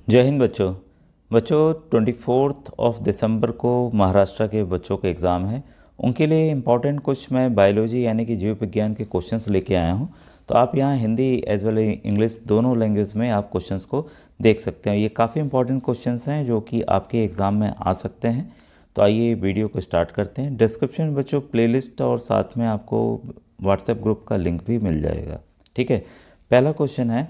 जय हिंद बच्चों। बच्चों 24 दिसंबर को महाराष्ट्र के बच्चों का एग्ज़ाम है। उनके लिए इम्पॉर्टेंट कुछ मैं बायोलॉजी यानी कि जीव विज्ञान के क्वेश्चंस लेके आया हूँ। तो आप यहाँ हिंदी एज वेल इंग्लिश दोनों लैंग्वेज में आप क्वेश्चंस को देख सकते हैं। ये काफ़ी इंपॉर्टेंट क्वेश्चंस हैं जो कि आपके एग्ज़ाम में आ सकते हैं। तो आइए वीडियो को स्टार्ट करते हैं। डिस्क्रिप्शन में बच्चों प्लेलिस्ट और साथ में आपको व्हाट्सएप ग्रुप का लिंक भी मिल जाएगा। ठीक है। पहला क्वेश्चन है,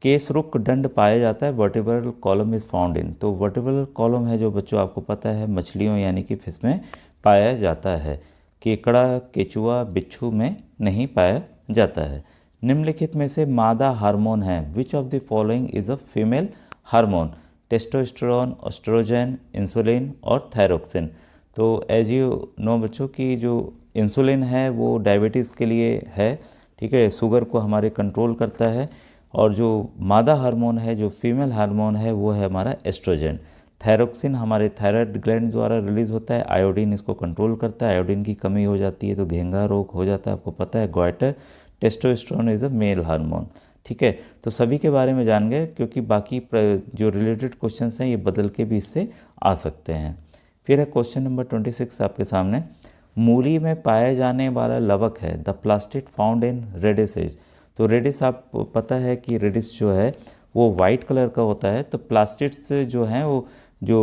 केसरुक दंड पाया जाता है vertebral column is found in. तो वर्टिब्रल कॉलम है जो बच्चों आपको पता है मछलियों यानी कि फिश में पाया जाता है। केकड़ा केचुआ बिच्छू में नहीं पाया जाता है। निम्नलिखित में से मादा हार्मोन है। Which of the following is a female hormone? Testosterone, estrogen, insulin और थायरोक्सिन। तो एज यू नो बच्चों की जो इंसुलिन है वो डायबिटीज़ के लिए है। ठीक है, शुगर को हमारे कंट्रोल करता है। और जो मादा हार्मोन है, जो फीमेल हार्मोन है, वो है हमारा एस्ट्रोजन। थायरोक्सिन हमारे थायराइड ग्लैंड द्वारा रिलीज होता है। आयोडीन इसको कंट्रोल करता है। आयोडीन की कमी हो जाती है तो घेंघा रोग हो जाता है, आपको पता है, goitre. Testosterone is a male hormone. ठीक है, तो सभी के बारे में जान गए, क्योंकि बाकी जो रिलेटेड क्वेश्चंस हैं ये बदल के भी इससे आ सकते हैं। फिर है क्वेश्चन नंबर 26 आपके सामने। मूली में पाया जाने वाला लवक है द प्लास्टिड फाउंड इन रेडिसेज। तो रेडिस आप पता है कि रेडिस जो है वो वाइट कलर का होता है। तो प्लास्टिड्स जो हैं वो जो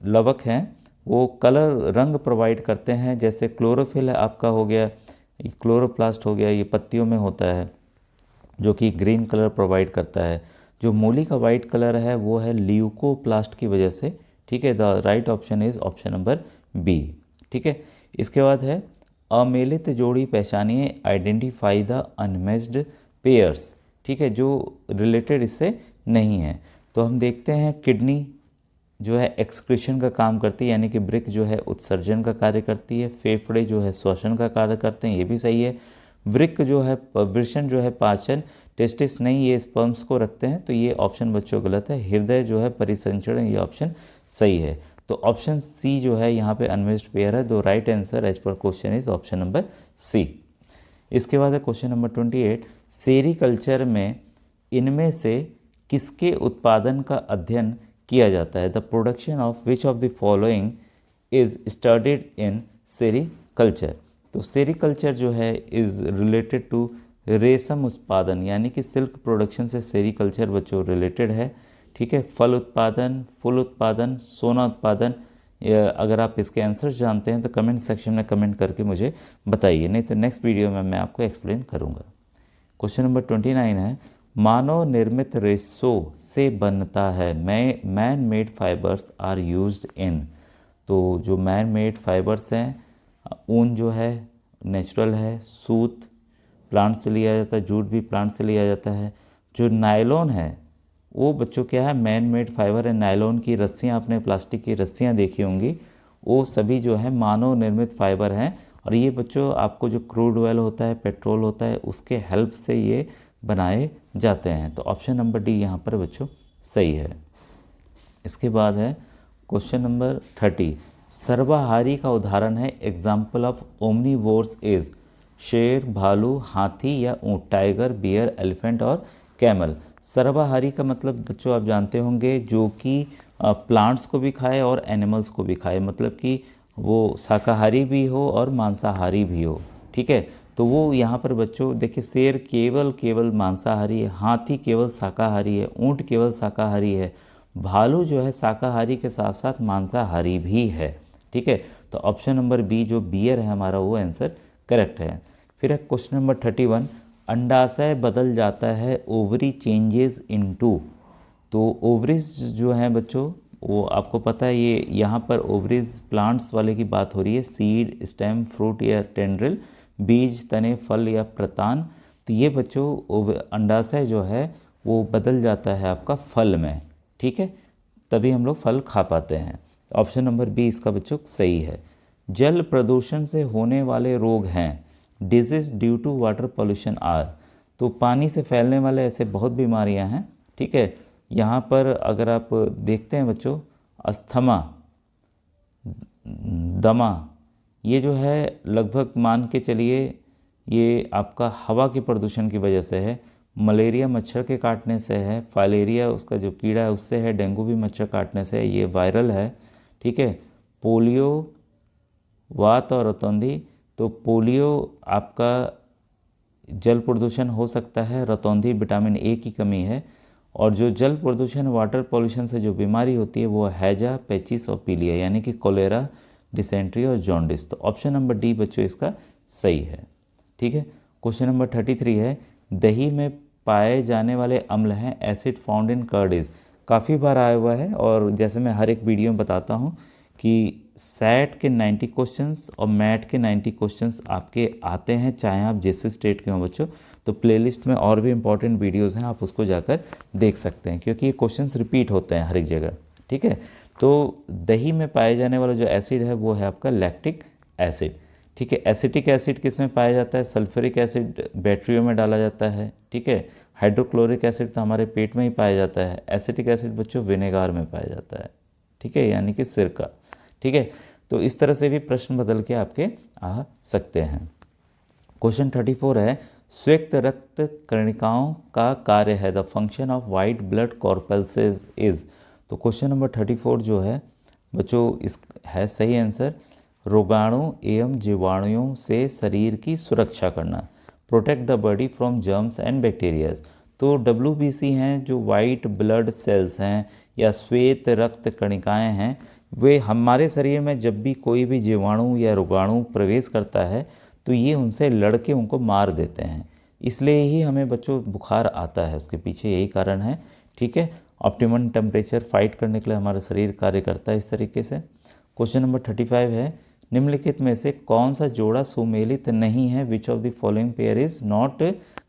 लवक हैं वो कलर रंग प्रोवाइड करते हैं। जैसे क्लोरोफिल आपका हो गया, क्लोरोप्लास्ट हो गया, ये पत्तियों में होता है जो कि ग्रीन कलर प्रोवाइड करता है। जो मूली का वाइट कलर है वो है ल्यूकोप्लास्ट की वजह से। ठीक है, the right option is option number B. ठीक है, इसके बाद है अमेलित जोड़ी पहचानिए, आइडेंटिफाई द अनमैच्ड पेयर्स। ठीक है, जो रिलेटेड इससे नहीं है। तो हम देखते हैं किडनी जो है एक्सक्रीशन का काम करती है, यानी कि ब्रिक जो है उत्सर्जन का कार्य करती है। फेफड़े जो है श्वसन का कार्य करते हैं, ये भी सही है। वृक्क जो है वृषण जो है पाचन। टेस्टिस नहीं, ये स्पर्म्स को रखते हैं, तो ये ऑप्शन बच्चों गलत है। हृदय जो है परिसंचरण, ये ऑप्शन सही है। तो ऑप्शन सी जो है यहाँ पे अनमेच्ड पेयर है। दो right answer as per question is option number C. इसके बाद है क्वेश्चन नंबर 28। सेरीकल्चर में इनमें से किसके उत्पादन का अध्ययन किया जाता है? The production of which of the following is studied in sericulture. तो सेरीकल्चर जो है इज़ रिलेटेड टू रेशम उत्पादन, यानी कि सिल्क प्रोडक्शन से सेरीकल्चर बच्चों रिलेटेड है। ठीक है, फल उत्पादन, फूल उत्पादन, सोना उत्पादन। अगर आप इसके आंसर्स जानते हैं तो कमेंट सेक्शन में कमेंट करके मुझे बताइए, नहीं तो नेक्स्ट वीडियो में मैं आपको एक्सप्लेन करूँगा। क्वेश्चन नंबर 29 है, मानव निर्मित रेशों से बनता है man made fibres are used in. तो जो मैन मेड फाइबर्स हैं, ऊन जो है नेचुरल है, सूत प्लांट से लिया जाता है, जूट भी प्लांट से लिया जाता है। जो नायलॉन है वो बच्चों क्या है, मैन मेड फाइबर है। नायलॉन की रस्सियाँ, आपने प्लास्टिक की रस्सियाँ देखी होंगी, वो सभी जो है मानव निर्मित फाइबर हैं। और ये बच्चों आपको जो क्रूड ऑयल होता है, पेट्रोल होता है, उसके हेल्प से ये बनाए जाते हैं। तो ऑप्शन नंबर डी यहाँ पर बच्चों सही है। इसके बाद है क्वेश्चन नंबर 30। सर्वाहारी का उदाहरण है, एग्जाम्पल ऑफ ओमनीवोर्स इज। शेर, भालू, हाथी या ऊँट? टाइगर, बियर, एलिफेंट और कैमल। सर्वाहारी का मतलब बच्चों आप जानते होंगे जो कि प्लांट्स को भी खाए और एनिमल्स को भी खाए, मतलब कि वो शाकाहारी भी हो और मांसाहारी भी हो। ठीक है, तो वो यहाँ पर बच्चों देखिए, शेर केवल मांसाहारी है, हाथी केवल शाकाहारी है, ऊँट केवल शाकाहारी है, भालू जो है शाकाहारी के साथ साथ मांसाहारी भी है। ठीक है, तो ऑप्शन नंबर बी जो बियर है हमारा वो आंसर करेक्ट है। फिर है क्वेश्चन नंबर 31। अंडाशय बदल जाता है, ओवरी चेंजेस इनटू। तो ओवरीज जो हैं बच्चों वो आपको पता है, ये यहाँ पर ओवरीज प्लांट्स वाले की बात हो रही है। सीड, स्टेम, फ्रूट या टेंड्रिल, बीज, तने, फल या प्रतान। तो ये बच्चों अंडाशय जो है वो बदल जाता है आपका फल में। ठीक है, तभी हम लोग फल खा पाते हैं। ऑप्शन नंबर बी इसका बच्चों सही है। जल प्रदूषण से होने वाले रोग हैं, disease due to water pollution are. तो पानी से फैलने वाले ऐसे बहुत बीमारियां हैं। ठीक है, यहाँ पर अगर आप देखते हैं बच्चों, अस्थमा, दमा, ये जो है लगभग मान के चलिए ये आपका हवा के प्रदूषण की वजह से है। मलेरिया मच्छर के काटने से है, फाइलेरिया उसका जो कीड़ा है उससे है, डेंगू भी मच्छर काटने से है, ये वायरल है। ठीक है, पोलियो, वात और रतौंधी, तो पोलियो आपका जल प्रदूषण हो सकता है, रतौंधी विटामिन ए की कमी है, और जो जल प्रदूषण वाटर पॉल्यूशन से जो बीमारी होती है वो हैजा, पेचिस और पीलिया यानी कि कोलेरा, डिसेंट्री और जॉन्डिस। तो ऑप्शन नंबर डी बच्चों इसका सही है। ठीक है, क्वेश्चन नंबर 33 है, दही में पाए जाने वाले अम्ल हैं acid found in curd is. काफ़ी बार आया हुआ है, और जैसे मैं हर एक वीडियो में बताता हूँ कि सैट के 90 क्वेश्चंस और मैट के 90 क्वेश्चंस आपके आते हैं, चाहे आप जिस स्टेट के हों बच्चों। तो प्लेलिस्ट में और भी इंपॉर्टेंट वीडियोस हैं, आप उसको जाकर देख सकते हैं, क्योंकि ये क्वेश्चंस रिपीट होते हैं हर एक जगह। ठीक है, तो दही में पाए जाने वाला जो एसिड है वो है आपका लैक्टिक एसिड। ठीक है, एसिटिक एसिड किस में पाया जाता है? सल्फ्यूरिक एसिड बैटरियों में डाला जाता है। ठीक है, हाइड्रोक्लोरिक एसिड तो हमारे पेट में ही पाया जाता है। एसिटिक एसिड बच्चों विनेगार में पाया जाता है। ठीक है, यानी कि सिरका। ठीक है, तो इस तरह से भी प्रश्न बदल के आपके आ सकते हैं। क्वेश्चन 34 है, श्वेत रक्त कणिकाओं का कार्य है, the function of white blood corpuscles is. तो क्वेश्चन नंबर 34 जो है बच्चों इस है सही आंसर, रोगाणु एवं जीवाणुओं से शरीर की सुरक्षा करना, protect the body from germs and bacterias. तो WBC हैं, जो वाइट ब्लड सेल्स हैं या श्वेत रक्त कणिकाएं हैं, वे हमारे शरीर में जब भी कोई भी जीवाणु या रोगाणु प्रवेश करता है तो ये उनसे लड़के उनको मार देते हैं। इसलिए ही हमें बच्चों बुखार आता है, उसके पीछे यही कारण है। ठीक है, ऑप्टिमम टेम्परेचर फाइट करने के लिए हमारा शरीर कार्य करता है इस तरीके से। क्वेश्चन नंबर 35 है, निम्नलिखित में से कौन सा जोड़ा सुमेलित नहीं है, which of the following pair is not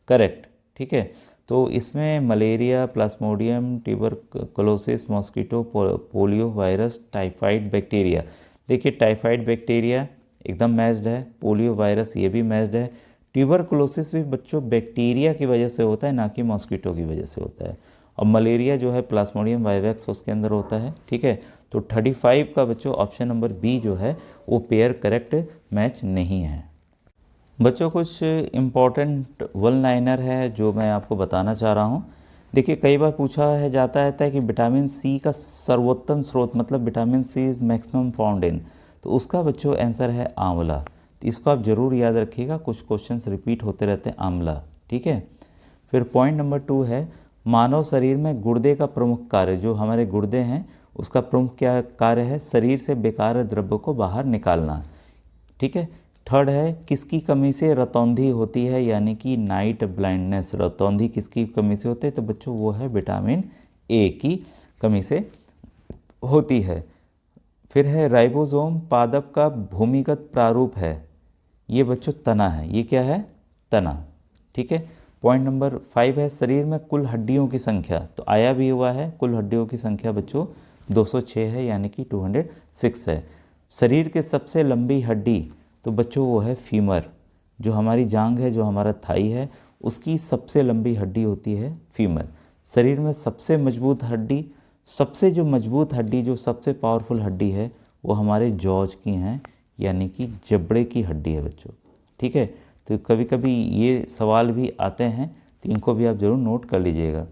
correct. ठीक है, तो इसमें malaria, Plasmodium, tuberculosis, mosquito, polio virus, typhoid bacteria. देखिए टाइफाइड बैक्टीरिया एकदम मैच्ड है, पोलियो वायरस ये भी मैच्ड है, ट्यूबरकुलोसिस भी बच्चों बैक्टीरिया की वजह से होता है, ना कि मॉस्किटो की वजह से होता है, और मलेरिया जो है प्लाज्मोडियम वाइवेक्स उसके अंदर होता है। ठीक है, तो 35 का बच्चों ऑप्शन नंबर बी जो है वो पेयर करेक्ट मैच नहीं है। बच्चों कुछ इम्पॉर्टेंट वन लाइनर है जो मैं आपको बताना चाह रहा हूँ। देखिए कई बार पूछा है जाता है कि विटामिन सी का सर्वोत्तम स्रोत, मतलब vitamin C is maximum found in, तो उसका बच्चों आंसर है आंवला। तो इसको आप ज़रूर याद रखिएगा, कुछ क्वेश्चंस रिपीट होते रहते हैं, आंवला। ठीक है, फिर पॉइंट नंबर 2 है, मानव शरीर में गुर्दे का प्रमुख कार्य, जो हमारे गुर्दे हैं उसका प्रमुख क्या कार्य है? शरीर से बेकार द्रव्य को बाहर निकालना। ठीक है, थर्ड है, किसकी कमी से रतौंधी होती है, यानी कि नाइट ब्लाइंडनेस। रतौंधी किसकी कमी से होते हैं? तो बच्चों वो है विटामिन ए की कमी से होती है। फिर है राइबोसोम पादप का भूमिगत प्रारूप है, ये बच्चों तना है, ये क्या है? तना। ठीक है, पॉइंट नंबर 5 है, शरीर में कुल हड्डियों की संख्या, तो आया भी हुआ है, कुल हड्डियों की संख्या बच्चों 206 है, यानी कि 206 है। शरीर के सबसे लंबी हड्डी तो बच्चों वो है फीमर, जो हमारी जांघ है, जो हमारा थाई है, उसकी सबसे लंबी हड्डी होती है फीमर। शरीर में सबसे मजबूत हड्डी, सबसे जो मजबूत हड्डी, जो सबसे पावरफुल हड्डी है वो हमारे जॉज की हैं, यानी कि जबड़े की हड्डी है बच्चों। ठीक है, तो कभी कभी ये सवाल भी आते हैं, तो इनको भी आप ज़रूर नोट कर लीजिएगा।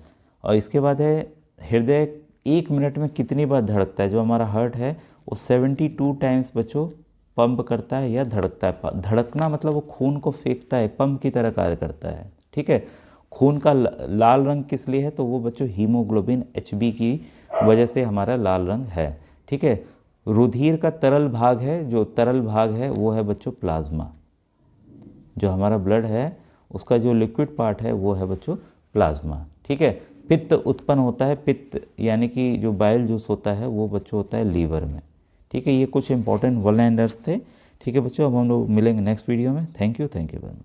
और इसके बाद है हृदय 1 मिनट में कितनी बार धड़कता है? जो हमारा हार्ट है वो 72 टाइम्स बच्चों पंप करता है या धड़कता है। धड़कना मतलब वो खून को फेंकता है, पंप की तरह कार्य करता है। ठीक है, खून का लाल रंग किस लिए है? तो वो बच्चों हीमोग्लोबिन HB की वजह से हमारा लाल रंग है। ठीक है, रुधिर का तरल भाग है, जो तरल भाग है वो है बच्चों प्लाज्मा। जो हमारा ब्लड है उसका जो लिक्विड पार्ट है वो है बच्चों प्लाज्मा। ठीक है, पित्त उत्पन्न होता है, पित्त यानी कि जो बाइल जूस होता है वो बच्चों होता है लीवर में। ठीक है, ये कुछ इंपॉर्टेंट वन लाइनर्स थे। ठीक है बच्चों, अब हम लोग मिलेंगे नेक्स्ट वीडियो में। Thank you very much.